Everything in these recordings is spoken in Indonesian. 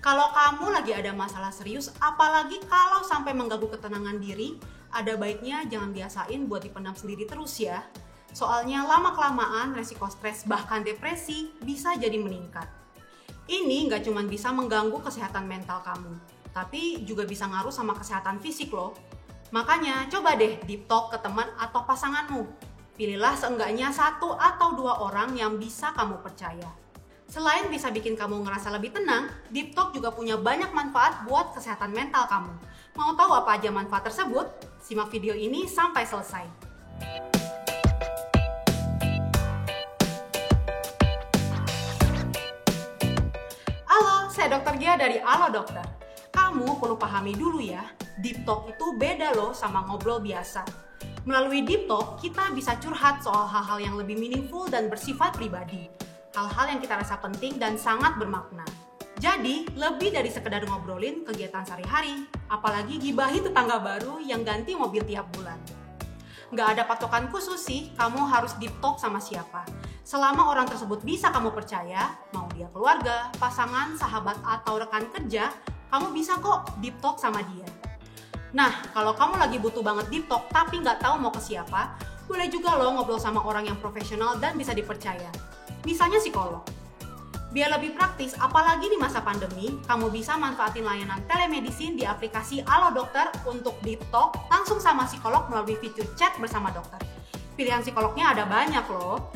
Kalau kamu lagi ada masalah serius, apalagi kalau sampai mengganggu ketenangan diri, ada baiknya jangan biasain buat dipendam sendiri terus ya. Soalnya lama-kelamaan resiko stres bahkan depresi bisa jadi meningkat. Ini nggak cuma bisa mengganggu kesehatan mental kamu, tapi juga bisa ngaruh sama kesehatan fisik loh. Makanya coba deh deep talk ke teman atau pasanganmu. Pilihlah seenggaknya 1 atau 2 orang yang bisa kamu percaya. Selain bisa bikin kamu ngerasa lebih tenang, deep talk juga punya banyak manfaat buat kesehatan mental kamu. Mau tahu apa aja manfaat tersebut? Simak video ini sampai selesai. Halo, saya Dr. Gia dari Halo Dokter. Kamu perlu pahami dulu ya, deep talk itu beda loh sama ngobrol biasa. Melalui deep talk, kita bisa curhat soal hal-hal yang lebih meaningful dan bersifat pribadi. Hal-hal yang kita rasa penting dan sangat bermakna. Jadi, lebih dari sekedar ngobrolin kegiatan sehari-hari, apalagi gibahin tetangga baru yang ganti mobil tiap bulan. Nggak ada patokan khusus sih, kamu harus deep talk sama siapa. Selama orang tersebut bisa kamu percaya, mau dia keluarga, pasangan, sahabat, atau rekan kerja, kamu bisa kok deep talk sama dia. Nah, kalau kamu lagi butuh banget deep talk tapi nggak tahu mau ke siapa, boleh juga loh ngobrol sama orang yang profesional dan bisa dipercaya. Misalnya psikolog. Biar lebih praktis, apalagi di masa pandemi, kamu bisa manfaatin layanan telemedicine di aplikasi Halo Dokter untuk deep talk langsung sama psikolog melalui fitur chat bersama dokter. Pilihan psikolognya ada banyak loh.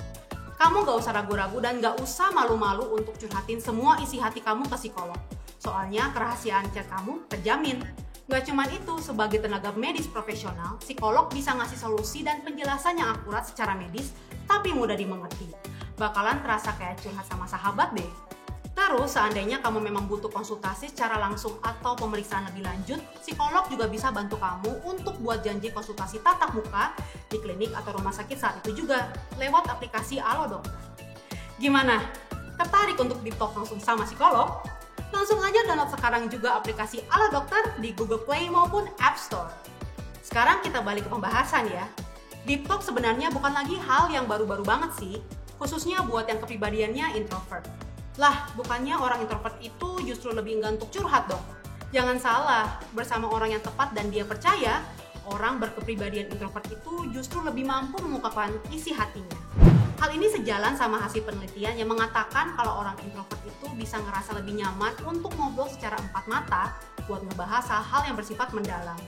Kamu gak usah ragu-ragu dan gak usah malu-malu untuk curhatin semua isi hati kamu ke psikolog. Soalnya kerahasiaan chat kamu terjamin. Gak cuman itu, sebagai tenaga medis profesional, psikolog bisa ngasih solusi dan penjelasan yang akurat secara medis, tapi mudah dimengerti. Bakalan terasa kayak curhat sama sahabat deh. Terus, seandainya kamu memang butuh konsultasi secara langsung atau pemeriksaan lebih lanjut, psikolog juga bisa bantu kamu untuk buat janji konsultasi tatap muka di klinik atau rumah sakit saat itu juga, lewat aplikasi Halo Dokter. Gimana? Tertarik untuk deep talk langsung sama psikolog? Langsung aja download sekarang juga aplikasi Halo Dokter di Google Play maupun App Store. Sekarang kita balik ke pembahasan ya. Deep talk sebenarnya bukan lagi hal yang baru-baru banget sih, khususnya buat yang kepribadiannya introvert. Lah, bukannya orang introvert itu justru lebih enggan untuk curhat dong? Jangan salah, bersama orang yang tepat dan dia percaya, orang berkepribadian introvert itu justru lebih mampu mengungkapkan isi hatinya. Hal ini sejalan sama hasil penelitian yang mengatakan kalau orang introvert itu bisa ngerasa lebih nyaman untuk ngobrol secara empat mata buat ngebahas hal-hal yang bersifat mendalam.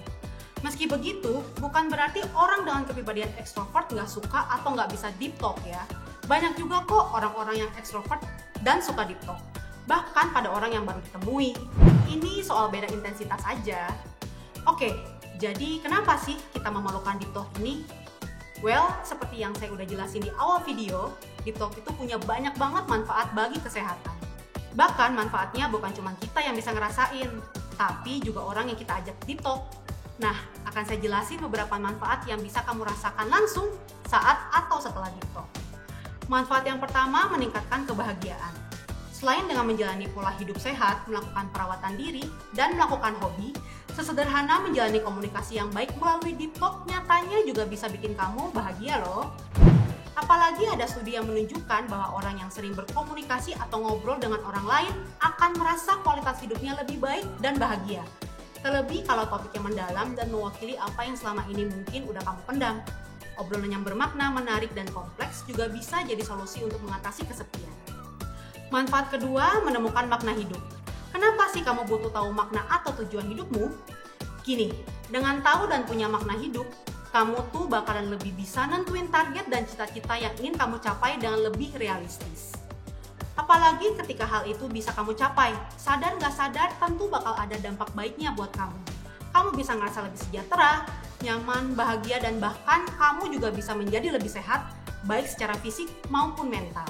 Meski begitu, bukan berarti orang dengan kepribadian ekstrovert nggak suka atau nggak bisa deep talk ya. Banyak juga kok orang-orang yang ekstrovert dan suka deep talk. Bahkan pada orang yang baru ditemui. Ini soal beda intensitas aja. Oke, jadi kenapa sih kita memerlukan deep talk ini? Well, seperti yang saya udah jelasin di awal video, deep talk itu punya banyak banget manfaat bagi kesehatan. Bahkan manfaatnya bukan cuma kita yang bisa ngerasain, tapi juga orang yang kita ajak deep talk. Nah, akan saya jelasin beberapa manfaat yang bisa kamu rasakan langsung saat atau setelah deep talk. Manfaat yang pertama, meningkatkan kebahagiaan. Selain dengan menjalani pola hidup sehat, melakukan perawatan diri, dan melakukan hobi, sesederhana menjalani komunikasi yang baik melalui deep talk nyatanya juga bisa bikin kamu bahagia loh. Apalagi ada studi yang menunjukkan bahwa orang yang sering berkomunikasi atau ngobrol dengan orang lain akan merasa kualitas hidupnya lebih baik dan bahagia. Terlebih kalau topiknya mendalam dan mewakili apa yang selama ini mungkin udah kamu pendam. Obrolan yang bermakna, menarik, dan kompleks juga bisa jadi solusi untuk mengatasi kesepian. Manfaat kedua, menemukan makna hidup. Kenapa sih kamu butuh tahu makna atau tujuan hidupmu? Gini, dengan tahu dan punya makna hidup, kamu tuh bakalan lebih bisa nentuin target dan cita-cita yang ingin kamu capai dengan lebih realistis. Apalagi ketika hal itu bisa kamu capai, sadar nggak sadar tentu bakal ada dampak baiknya buat kamu. Kamu bisa ngerasa lebih sejahtera, nyaman, bahagia, dan bahkan kamu juga bisa menjadi lebih sehat, baik secara fisik maupun mental.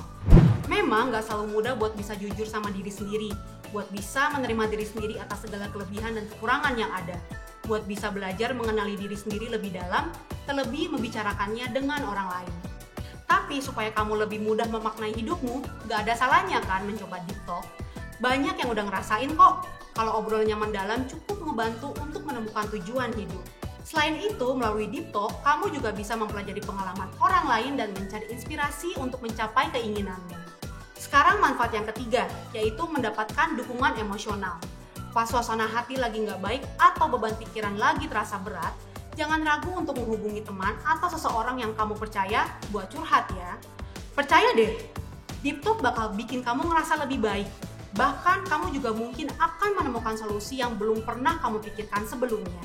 Memang gak selalu mudah buat bisa jujur sama diri sendiri, buat bisa menerima diri sendiri atas segala kelebihan dan kekurangan yang ada, buat bisa belajar mengenali diri sendiri lebih dalam, terlebih membicarakannya dengan orang lain. Tapi supaya kamu lebih mudah memaknai hidupmu, gak ada salahnya kan mencoba deep talk. Banyak yang udah ngerasain kok, kalau obrolannya mendalam cukup ngebantu untuk menemukan tujuan hidup. Selain itu, melalui deep talk, kamu juga bisa mempelajari pengalaman orang lain dan mencari inspirasi untuk mencapai keinginanmu. Sekarang manfaat yang ketiga, yaitu mendapatkan dukungan emosional. Pas suasana hati lagi nggak baik atau beban pikiran lagi terasa berat, jangan ragu untuk menghubungi teman atau seseorang yang kamu percaya buat curhat ya. Percaya deh, Deep Talk bakal bikin kamu ngerasa lebih baik. Bahkan kamu juga mungkin akan menemukan solusi yang belum pernah kamu pikirkan sebelumnya.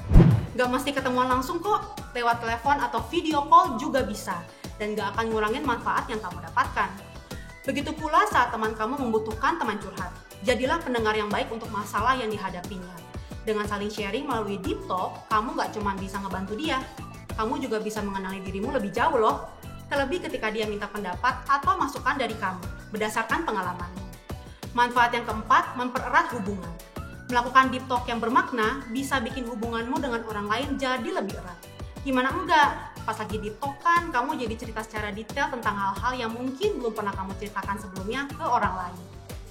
Gak mesti ketemuan langsung kok, lewat telepon atau video call juga bisa. Dan gak akan ngurangin manfaat yang kamu dapatkan. Begitu pula saat teman kamu membutuhkan teman curhat. Jadilah pendengar yang baik untuk masalah yang dihadapinya. Dengan saling sharing melalui Deep Talk, kamu gak cuma bisa ngebantu dia, kamu juga bisa mengenali dirimu lebih jauh loh. Terlebih ketika dia minta pendapat atau masukan dari kamu, berdasarkan pengalamanmu. Manfaat yang keempat, mempererat hubungan. Melakukan Deep Talk yang bermakna bisa bikin hubunganmu dengan orang lain jadi lebih erat. Gimana enggak? Pas lagi Deep Talk kan, kamu jadi cerita secara detail tentang hal-hal yang mungkin belum pernah kamu ceritakan sebelumnya ke orang lain.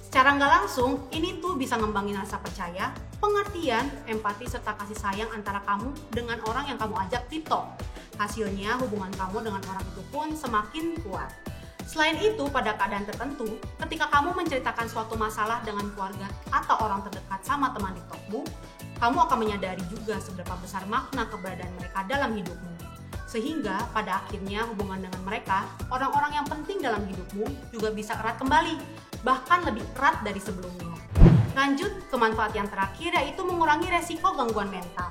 Secara nggak langsung, ini tuh bisa ngembangin rasa percaya, pengertian, empati, serta kasih sayang antara kamu dengan orang yang kamu ajak Deep Talk. Hasilnya, hubungan kamu dengan orang itu pun semakin kuat. Selain itu, pada keadaan tertentu, ketika kamu menceritakan suatu masalah dengan keluarga atau orang terdekat sama teman Deep Talkmu, kamu akan menyadari juga seberapa besar makna keberadaan mereka dalam hidupmu. Sehingga pada akhirnya hubungan dengan mereka, orang-orang yang penting dalam hidupmu juga bisa erat kembali, bahkan lebih erat dari sebelumnya. Lanjut ke manfaat yang terakhir, yaitu mengurangi resiko gangguan mental.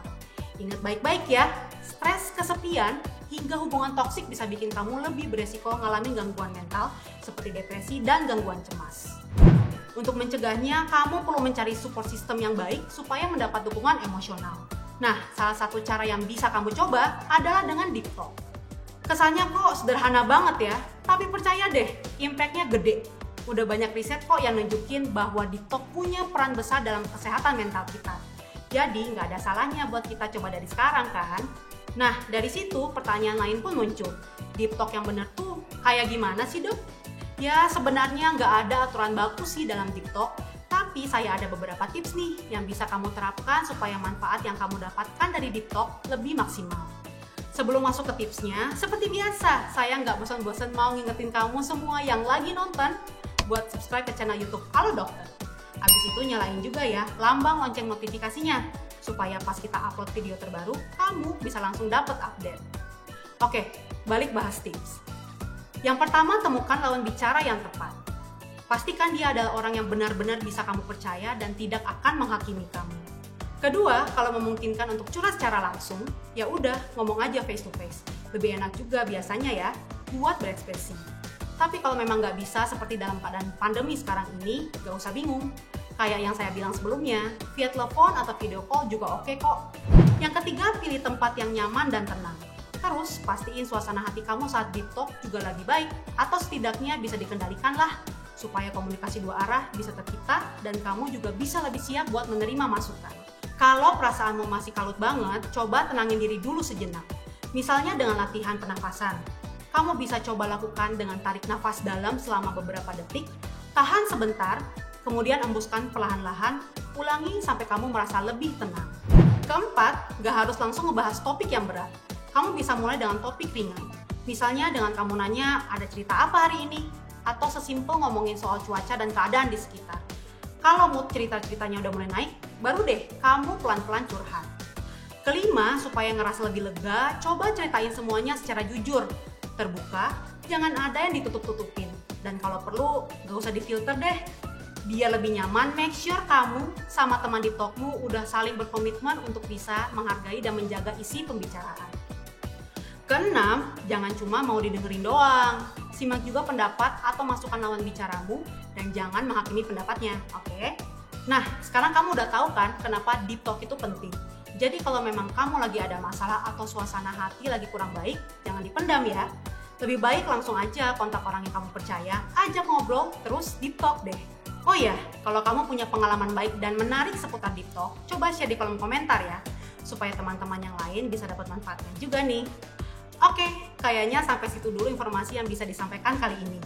Ingat baik-baik ya, stres, kesepian, hingga hubungan toksik bisa bikin kamu lebih beresiko ngalamin gangguan mental seperti depresi dan gangguan cemas. Untuk mencegahnya, kamu perlu mencari support system yang baik supaya mendapat dukungan emosional. Nah, salah satu cara yang bisa kamu coba adalah dengan Deep Talk. Kesannya kok sederhana banget ya, tapi percaya deh, impact-nya gede. Udah banyak riset kok yang nunjukin bahwa Deep Talk punya peran besar dalam kesehatan mental kita. Jadi nggak ada salahnya buat kita coba dari sekarang kan? Nah, dari situ pertanyaan lain pun muncul. Deep Talk yang bener tuh kayak gimana sih dok? Ya sebenarnya nggak ada aturan baku sih dalam Deep Talk, tapi saya ada beberapa tips nih yang bisa kamu terapkan supaya manfaat yang kamu dapatkan dari Deep Talk lebih maksimal. Sebelum masuk ke tipsnya, seperti biasa, saya nggak bosan-bosan mau ngingetin kamu semua yang lagi nonton buat subscribe ke channel YouTube Halo Dokter. Habis itu nyalain juga ya lambang lonceng notifikasinya, supaya pas kita upload video terbaru, kamu bisa langsung dapat update. Oke, balik bahas tips. Yang pertama, temukan lawan bicara yang tepat. Pastikan dia adalah orang yang benar-benar bisa kamu percaya dan tidak akan menghakimi kamu. Kedua, kalau memungkinkan untuk curhat secara langsung, ya udah ngomong aja face to face. Lebih enak juga biasanya ya, buat berekspresi. Tapi kalau memang nggak bisa seperti dalam keadaan pandemi sekarang ini, nggak usah bingung. Kayak yang saya bilang sebelumnya, via telepon atau video call juga oke kok. Yang ketiga, pilih tempat yang nyaman dan tenang. Terus, pastiin suasana hati kamu saat Deep Talk juga lagi baik, atau setidaknya bisa dikendalikan lah, supaya komunikasi dua arah bisa tercipta dan kamu juga bisa lebih siap buat menerima masukan. Kalau perasaanmu masih kalut banget, coba tenangin diri dulu sejenak. Misalnya dengan latihan pernafasan. Kamu bisa coba lakukan dengan tarik nafas dalam selama beberapa detik, tahan sebentar, kemudian embuskan perlahan-lahan, ulangi sampai kamu merasa lebih tenang. Keempat, gak harus langsung ngebahas topik yang berat. Kamu bisa mulai dengan topik ringan. Misalnya dengan kamu nanya, ada cerita apa hari ini? Atau sesimpel ngomongin soal cuaca dan keadaan di sekitar. Kalau mood cerita-ceritanya udah mulai naik, baru deh kamu pelan-pelan curhat. Kelima, supaya ngerasa lebih lega, coba ceritain semuanya secara jujur, terbuka, jangan ada yang ditutup-tutupin. Dan kalau perlu, gak usah difilter deh. Biar lebih nyaman, make sure kamu sama teman Deep Talkmu udah saling berkomitmen untuk bisa menghargai dan menjaga isi pembicaraan. Keenam, jangan cuma mau didengerin doang. Simak juga pendapat atau masukan lawan bicaramu dan jangan menghakimi pendapatnya, oke? Nah, sekarang kamu udah tahu kan kenapa Deep Talk itu penting. Jadi kalau memang kamu lagi ada masalah atau suasana hati lagi kurang baik, jangan dipendam ya. Lebih baik langsung aja kontak orang yang kamu percaya, ajak ngobrol, terus Deep Talk deh. Oh iya, kalau kamu punya pengalaman baik dan menarik seputar Deep Talk, coba share di kolom komentar ya, supaya teman-teman yang lain bisa dapat manfaatnya juga nih. Oke, kayaknya sampai situ dulu informasi yang bisa disampaikan kali ini.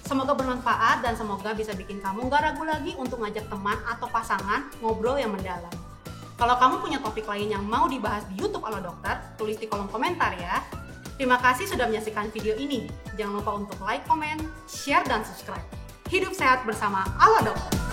Semoga bermanfaat dan semoga bisa bikin kamu gak ragu lagi untuk ngajak teman atau pasangan ngobrol yang mendalam. Kalau kamu punya topik lain yang mau dibahas di YouTube Halo Dokter, tulis di kolom komentar ya. Terima kasih sudah menyaksikan video ini. Jangan lupa untuk like, komen, share, dan subscribe. Hidup sehat bersama Alo Dokter.